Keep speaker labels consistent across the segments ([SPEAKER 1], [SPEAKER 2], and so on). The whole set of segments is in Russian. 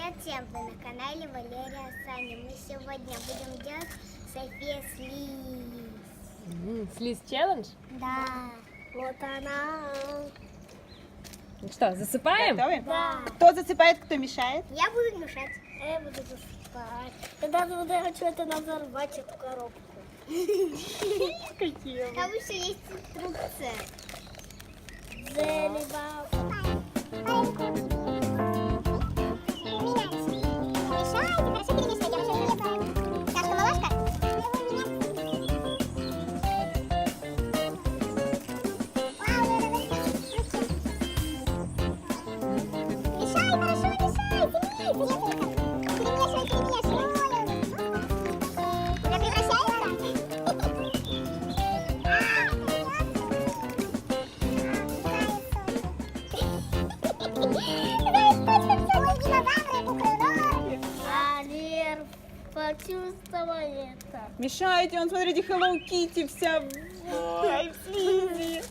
[SPEAKER 1] Привет всем! Вы на канале Валерия Саня. Мы сегодня будем делать София Слиз.
[SPEAKER 2] Слиз челлендж?
[SPEAKER 1] Да. Вот она.
[SPEAKER 2] Ну что, засыпаем?
[SPEAKER 3] Готовы?
[SPEAKER 1] Да.
[SPEAKER 3] Кто засыпает, кто мешает?
[SPEAKER 1] Я буду мешать. Я буду засыпать. Когда я хочу это взорвать, эту коробку.
[SPEAKER 3] Какие вы.
[SPEAKER 1] Там еще есть инструкция. Почувствовай это.
[SPEAKER 3] Мешаете, он, смотрите, Hello Kitty вся в слизи.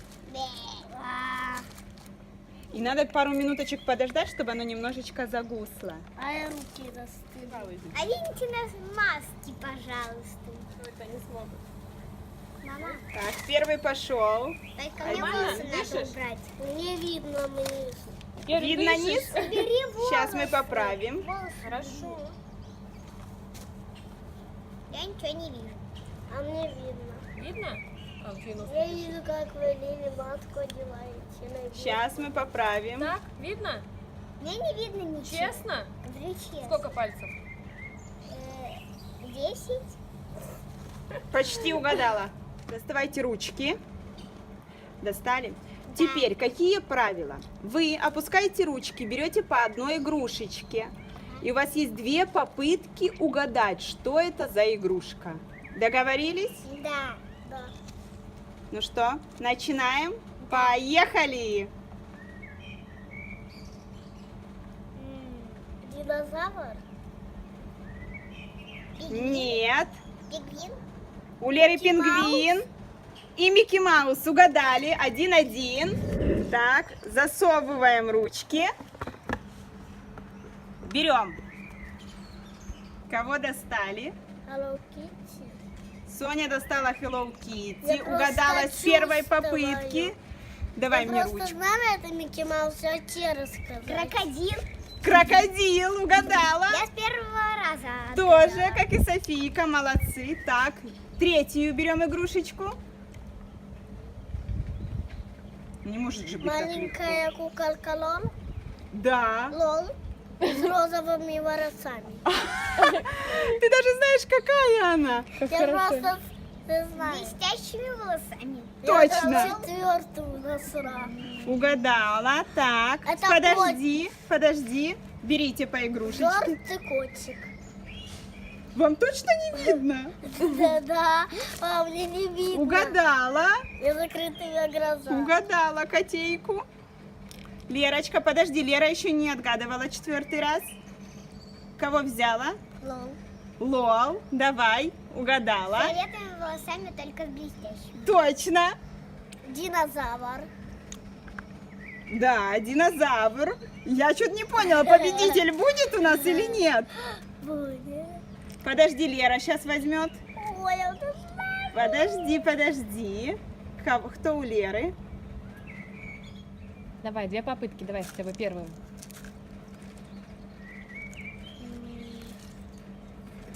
[SPEAKER 3] И надо пару минуточек подождать, чтобы оно немножечко загусло.
[SPEAKER 1] А я руки застыли. А видите нас маски, пожалуйста.
[SPEAKER 2] Это не смогут.
[SPEAKER 1] Мама,
[SPEAKER 3] Так, первый пошел.
[SPEAKER 1] только мне
[SPEAKER 2] Мама,
[SPEAKER 1] волосы надо
[SPEAKER 2] дышишь?
[SPEAKER 1] убрать. Не видно низ.
[SPEAKER 3] Видно низ?
[SPEAKER 1] Убери волосы.
[SPEAKER 3] Сейчас мы поправим.
[SPEAKER 1] Волосы.
[SPEAKER 2] Хорошо.
[SPEAKER 1] Я ничего не вижу. А мне видно.
[SPEAKER 2] Видно? А, где нос?
[SPEAKER 1] Я вижу, как вы Лили маску одеваете.
[SPEAKER 3] Сейчас мы поправим.
[SPEAKER 2] Так, видно?
[SPEAKER 1] Мне не видно ничего.
[SPEAKER 2] Честно?
[SPEAKER 1] Говори честно.
[SPEAKER 2] Сколько пальцев?
[SPEAKER 1] 10.
[SPEAKER 3] Почти угадала. Доставайте ручки. Достали? Теперь, какие правила? Вы опускаете ручки, берете по одной игрушечке. И у вас есть 2 попытки угадать, что это за игрушка. Договорились?
[SPEAKER 1] Да. Да.
[SPEAKER 3] Ну что, начинаем? Поехали!
[SPEAKER 1] Динозавр.
[SPEAKER 3] Нет.
[SPEAKER 1] Пингвин.
[SPEAKER 3] У Леры
[SPEAKER 1] Микки
[SPEAKER 3] пингвин и Микки Маус угадали. 1-1. Так, засовываем ручки. Берем. Кого достали?
[SPEAKER 1] Hello Kitty.
[SPEAKER 3] Соня достала Hello Kitty.
[SPEAKER 1] Я
[SPEAKER 3] Угадала
[SPEAKER 1] просто
[SPEAKER 3] с первой
[SPEAKER 1] чувствую.
[SPEAKER 3] попытки. Давай
[SPEAKER 1] Я
[SPEAKER 3] мне
[SPEAKER 1] просто
[SPEAKER 3] ручку.
[SPEAKER 1] знала это Микки Маус, я тебе рассказала. Крокодил.
[SPEAKER 3] Крокодил угадала.
[SPEAKER 1] Я с первого раза.
[SPEAKER 3] Тоже, как и Софийка, молодцы. Так, третью берем игрушечку. Не может же быть так легко.
[SPEAKER 1] Маленькая куколка Лол.
[SPEAKER 3] Да.
[SPEAKER 1] Лол. С розовыми волосами.
[SPEAKER 3] Ты даже знаешь, какая она.
[SPEAKER 1] Я просто знаю. Блестящими волосами.
[SPEAKER 3] Точно.
[SPEAKER 1] Я четвертую насрала.
[SPEAKER 3] Угадала. Так,
[SPEAKER 1] Это
[SPEAKER 3] подожди. Берите по игрушечке.
[SPEAKER 1] Желтый котик.
[SPEAKER 3] Вам точно не видно?
[SPEAKER 1] Да-да. А мне не видно.
[SPEAKER 3] Угадала.
[SPEAKER 1] Я закрытыми глазами.
[SPEAKER 3] Угадала котейку. Лерочка, подожди, Лера еще не отгадывала 4-й раз. Кого взяла?
[SPEAKER 1] Лол.
[SPEAKER 3] Лол, давай, угадала.
[SPEAKER 1] С фиолетовыми волосами, только с блестящими.
[SPEAKER 3] Точно.
[SPEAKER 1] Динозавр.
[SPEAKER 3] Да, динозавр. Я что-то не поняла, победитель будет у нас или нет?
[SPEAKER 1] Будет.
[SPEAKER 3] Подожди, Лера сейчас возьмет.
[SPEAKER 1] Ой, я уже знаю.
[SPEAKER 3] Подожди. Кто у Леры?
[SPEAKER 2] Давай, 2 попытки, давай хотя бы первую.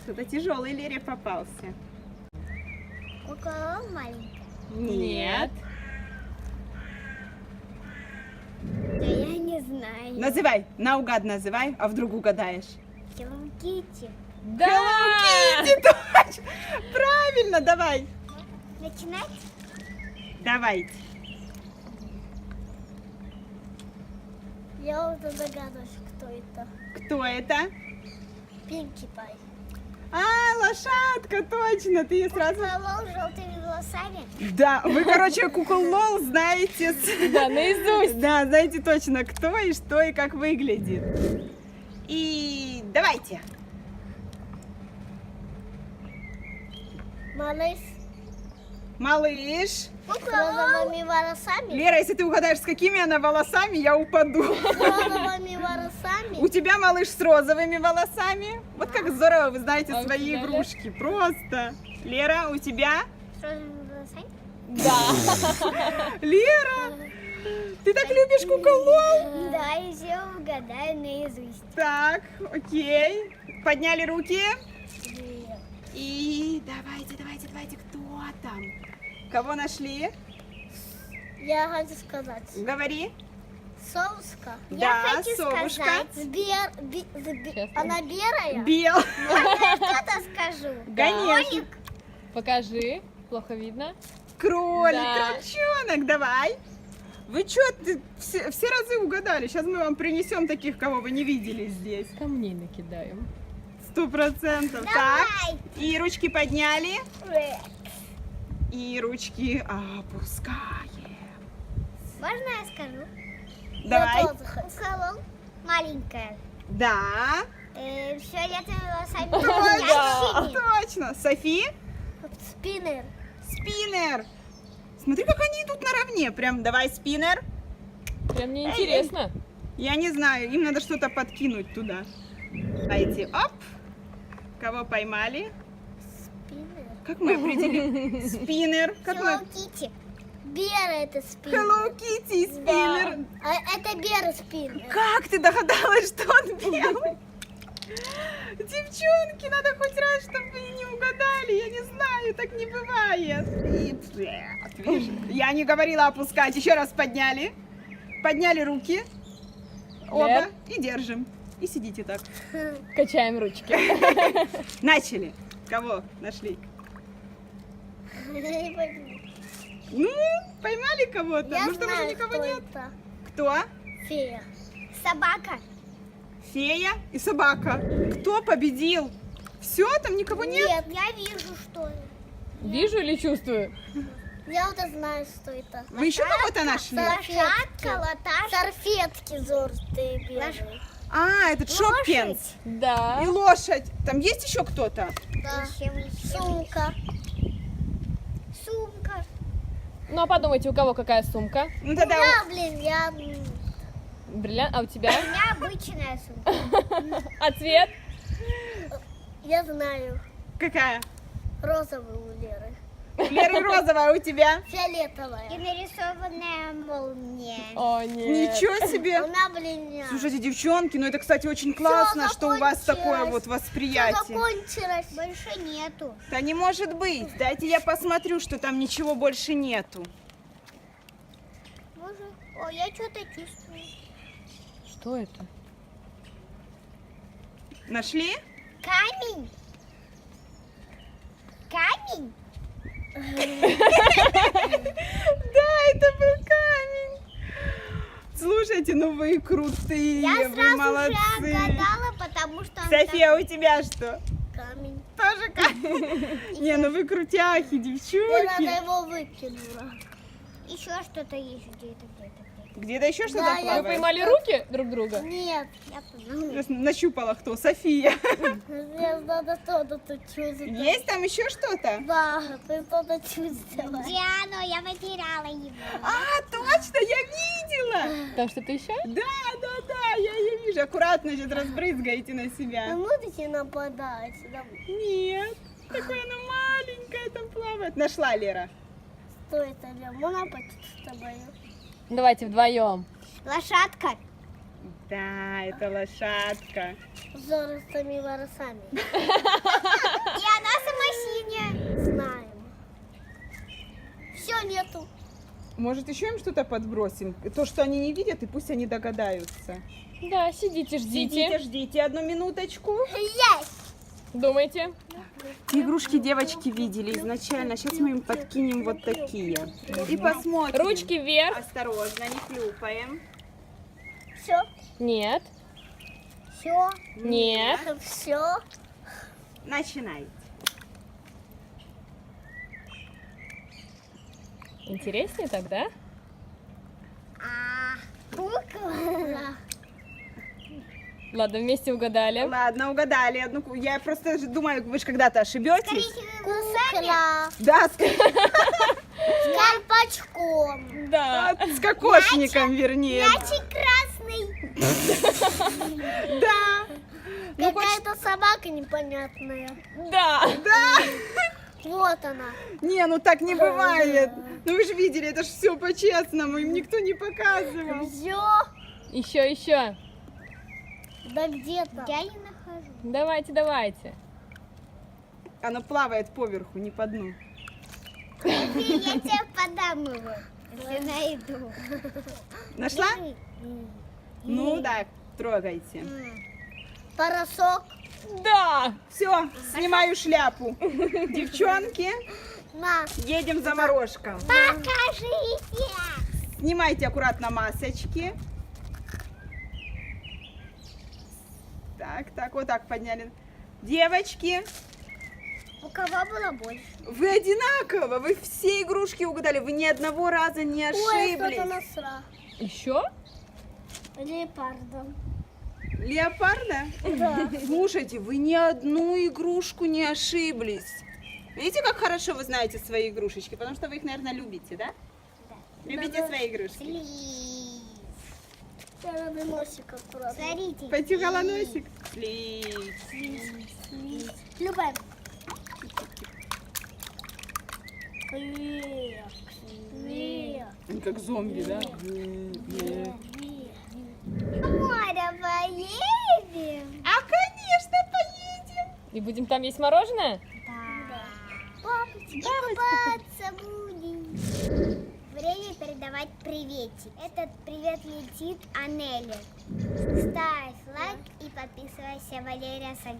[SPEAKER 3] Кто-то тяжелый Лере попался.
[SPEAKER 1] Кукла маленькая.
[SPEAKER 3] Нет.
[SPEAKER 1] Да я не знаю.
[SPEAKER 3] Называй, наугад называй, а вдруг угадаешь.
[SPEAKER 1] Hello Kitty.
[SPEAKER 2] Да!
[SPEAKER 3] Китти, точно! Правильно, давай.
[SPEAKER 1] Начинать?
[SPEAKER 3] Давайте.
[SPEAKER 1] Я уже догадываюсь, кто это.
[SPEAKER 3] Кто это?
[SPEAKER 1] Пинки Пай.
[SPEAKER 3] А, лошадка, точно, ты ее сразу...
[SPEAKER 1] Лол с желтыми волосами.
[SPEAKER 3] Да, вы, короче, кукол Лол знаете.
[SPEAKER 2] Да, наизусть.
[SPEAKER 3] Да, знаете точно, кто и что и как выглядит. И давайте.
[SPEAKER 1] Малыш.
[SPEAKER 3] Малыш.
[SPEAKER 1] С розовыми волосами.
[SPEAKER 3] Лера, если ты угадаешь, с какими она волосами, я упаду.
[SPEAKER 1] С розовыми волосами.
[SPEAKER 3] У тебя малыш с розовыми волосами. Вот как здорово, вы знаете
[SPEAKER 2] А у
[SPEAKER 3] свои
[SPEAKER 2] тебя, Лер?
[SPEAKER 3] игрушки. Просто. Лера, у тебя?
[SPEAKER 1] С розовыми волосами.
[SPEAKER 2] Да.
[SPEAKER 3] Лера, ты так любишь куколов?
[SPEAKER 1] Да, и все угадаю наизусть.
[SPEAKER 3] Так, окей. Подняли руки. И давайте, кто там? Кого нашли?
[SPEAKER 1] Я хочу сказать.
[SPEAKER 3] Говори.
[SPEAKER 1] Совушка.
[SPEAKER 3] Да,
[SPEAKER 1] Я хочу
[SPEAKER 3] совушка.
[SPEAKER 1] сказать.
[SPEAKER 2] Честно?
[SPEAKER 1] Она белая?
[SPEAKER 3] Бел.
[SPEAKER 1] Я что-то скажу.
[SPEAKER 3] Конечно.
[SPEAKER 2] Покажи. Плохо видно.
[SPEAKER 3] Кролик,
[SPEAKER 2] Да.
[SPEAKER 3] крольчонок, давай. Вы что, все разы угадали. Сейчас мы вам принесем таких, кого вы не видели здесь.
[SPEAKER 2] Камней накидаем.
[SPEAKER 3] 100%. Так.
[SPEAKER 1] Давай.
[SPEAKER 3] И ручки подняли. И ручки опускаем.
[SPEAKER 1] Можно я скажу?
[SPEAKER 3] Давай.
[SPEAKER 1] Я тоже хочу. Уколол. Маленькая.
[SPEAKER 3] Да.
[SPEAKER 1] Фиолетовыми волосами.
[SPEAKER 3] Точно.
[SPEAKER 1] Я
[SPEAKER 3] Точно. Софи.
[SPEAKER 1] Спиннер.
[SPEAKER 3] Спиннер. Смотри, как они идут наравне. Прям давай спиннер.
[SPEAKER 2] Прям мне интересно.
[SPEAKER 3] Я не знаю, им надо что-то подкинуть туда. Давайте, оп. Кого поймали?
[SPEAKER 1] Спиннер.
[SPEAKER 3] Как мы определим? Спиннер. Как мы?
[SPEAKER 1] Hello Kitty. Бера это спиннер.
[SPEAKER 3] Hello Kitty и спиннер.
[SPEAKER 1] А это Бера спиннер.
[SPEAKER 3] Как ты догадалась, что он белый? Девчонки, надо хоть раз, чтобы вы не угадали. Я не знаю, так не бывает. И, видишь, я не говорила опускать. Еще раз подняли. Подняли руки. Оба.
[SPEAKER 2] Лер.
[SPEAKER 3] И держим. И сидите так.
[SPEAKER 2] Качаем ручки.
[SPEAKER 3] Начали. Кого нашли? Ну, поймали кого-то.
[SPEAKER 1] Я
[SPEAKER 3] Может, там уже
[SPEAKER 1] знаю,
[SPEAKER 3] никого
[SPEAKER 1] кто
[SPEAKER 3] нет?
[SPEAKER 1] это.
[SPEAKER 3] Кто?
[SPEAKER 1] Фея. Собака.
[SPEAKER 3] Фея и собака. Кто победил? Все, там никого нет?
[SPEAKER 1] Нет, я вижу, что это.
[SPEAKER 2] Вижу или чувствую?
[SPEAKER 1] Я уже знаю, что это.
[SPEAKER 3] Вы еще кого-то нашли?
[SPEAKER 1] Лошадка, лоташ. Сорфетки желтые белые.
[SPEAKER 3] А, этот Шопкинс.
[SPEAKER 2] Да.
[SPEAKER 3] И лошадь. Там есть еще кто-то?
[SPEAKER 1] Да. Сумка. Сумка.
[SPEAKER 2] Ну а подумайте, у кого какая сумка?
[SPEAKER 3] Ну тогда
[SPEAKER 1] Я, блин, я...
[SPEAKER 2] Бриллиант. А у тебя?
[SPEAKER 1] У меня обычная сумка.
[SPEAKER 2] А цвет?
[SPEAKER 1] Я знаю.
[SPEAKER 3] какая?
[SPEAKER 1] Розовый у Леры.
[SPEAKER 3] Лера розовая, а у тебя?
[SPEAKER 1] Фиолетовая. И нарисованная молния.
[SPEAKER 2] О, нет.
[SPEAKER 3] Ничего себе.
[SPEAKER 1] Она, блин,
[SPEAKER 3] Слушайте, девчонки, ну это, кстати, очень классно, что у вас
[SPEAKER 1] закончилось.
[SPEAKER 3] такое вот восприятие.
[SPEAKER 1] закончилось. Больше нету.
[SPEAKER 3] Да не может быть. Дайте я посмотрю, что там ничего больше нету.
[SPEAKER 1] Боже, о, я что-то чувствую.
[SPEAKER 2] Что это?
[SPEAKER 3] Нашли?
[SPEAKER 1] Камень. Камень.
[SPEAKER 3] Да, это был камень. Слушайте, ну вы крутые,
[SPEAKER 1] Я
[SPEAKER 3] вы
[SPEAKER 1] сразу
[SPEAKER 3] молодцы.
[SPEAKER 1] же отгадала, потому что он
[SPEAKER 3] София, а у тебя что?
[SPEAKER 1] так- камень.
[SPEAKER 3] Тоже камень? Не, ну вы крутяхи,
[SPEAKER 1] Я надо
[SPEAKER 3] девчонки.
[SPEAKER 1] его выкинула. Еще что-то есть где-то, где-то.
[SPEAKER 3] Где-то еще что-то
[SPEAKER 1] Да, я
[SPEAKER 2] Вы
[SPEAKER 3] плавает?
[SPEAKER 2] поймали руки друг друга?
[SPEAKER 1] Нет, я поняла.
[SPEAKER 3] Сейчас нащупала кто? София.
[SPEAKER 1] Мне надо что-то чувствовать.
[SPEAKER 3] Есть там еще что-то?
[SPEAKER 1] Да, ты что-то чувствовала.
[SPEAKER 4] Диана, я потеряла его.
[SPEAKER 3] А, точно, я видела.
[SPEAKER 2] Там что-то еще?
[SPEAKER 3] Да, я ее вижу. Аккуратно, сейчас разбрызгаете на
[SPEAKER 1] Вы
[SPEAKER 3] себя.
[SPEAKER 1] будете нападать?
[SPEAKER 3] Нет, какая она маленькая там плавает. Нашла, Лера.
[SPEAKER 1] Что это, Лимона, с тобой?
[SPEAKER 2] Давайте вдвоем.
[SPEAKER 1] Лошадка
[SPEAKER 3] Да, это лошадка.
[SPEAKER 1] с желтыми волосами.
[SPEAKER 4] И она сама синяя.
[SPEAKER 1] Знаем. Все, нету.
[SPEAKER 3] Может, еще им что-то подбросим? То, что они не видят, и пусть они догадаются.
[SPEAKER 2] Да, сидите,
[SPEAKER 3] Сидите,
[SPEAKER 2] ждите.
[SPEAKER 3] ждите одну минуточку.
[SPEAKER 1] Есть!
[SPEAKER 2] Думайте.
[SPEAKER 3] Те игрушки девочки видели изначально. Сейчас мы им подкинем вот такие. И посмотрим.
[SPEAKER 2] Ручки вверх.
[SPEAKER 3] Осторожно, не хлюпаем.
[SPEAKER 1] Все,
[SPEAKER 2] Нет.
[SPEAKER 1] все,
[SPEAKER 2] Нет.
[SPEAKER 1] все.
[SPEAKER 3] Начинайте.
[SPEAKER 2] Интереснее тогда?
[SPEAKER 1] Буква.
[SPEAKER 2] Ладно, вместе угадали.
[SPEAKER 3] Ладно, угадали одну. Я просто думаю, вы же когда-то ошибетесь.
[SPEAKER 1] Кукла
[SPEAKER 3] Да,
[SPEAKER 1] с колпачком.
[SPEAKER 2] Да.
[SPEAKER 3] с кокошником, вернее.
[SPEAKER 1] Мячик красный.
[SPEAKER 3] Да. Ну, хоть-
[SPEAKER 1] Какая-то собака непонятная.
[SPEAKER 2] Да.
[SPEAKER 3] Да.
[SPEAKER 1] Вот она.
[SPEAKER 3] Не, ну так не бывает. Ну вы же видели, это же все по-честному, им никто не показывал.
[SPEAKER 1] Все.
[SPEAKER 2] Еще.
[SPEAKER 1] Да где-то. Я не нахожу.
[SPEAKER 2] Давайте.
[SPEAKER 3] Оно плавает поверху, не по дну.
[SPEAKER 1] Я тебе подам его, если найду.
[SPEAKER 3] Нашла? Ну да, трогайте.
[SPEAKER 1] Порошок.
[SPEAKER 2] Да.
[SPEAKER 3] Все, снимаю шляпу. Девчонки,
[SPEAKER 1] На.
[SPEAKER 3] едем за морожком.
[SPEAKER 1] Покажите.
[SPEAKER 3] Снимайте аккуратно масочки. Так, вот так подняли. Девочки,
[SPEAKER 1] У кого было больше?
[SPEAKER 3] вы одинаково, вы все игрушки угадали, вы ни одного раза не
[SPEAKER 1] Ой,
[SPEAKER 3] ошиблись.
[SPEAKER 1] что-то насра.
[SPEAKER 2] Еще?
[SPEAKER 1] Леопардом.
[SPEAKER 3] Леопарда?
[SPEAKER 1] Да.
[SPEAKER 3] Слушайте, вы ни одну игрушку не ошиблись. Видите, как хорошо вы знаете свои игрушечки? Потому что вы их, наверное, любите, да?
[SPEAKER 1] Да.
[SPEAKER 3] Любите свои игрушки?
[SPEAKER 1] Слиз. Я надо носик аккуратно. Смотрите.
[SPEAKER 3] Потюхала носик? Слиз.
[SPEAKER 1] Любая.
[SPEAKER 3] Он как зомби, да?
[SPEAKER 1] Море поедем.
[SPEAKER 3] А, конечно, поедем.
[SPEAKER 2] И будем там есть мороженое?
[SPEAKER 1] Да. Папочка, купаться будем. Время передавать приветик. Этот привет летит Анеле. Ставь лайк и подписывайся, Валерия Саг.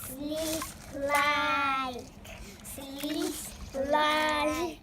[SPEAKER 1] Слизь лайк. Слизь лайк.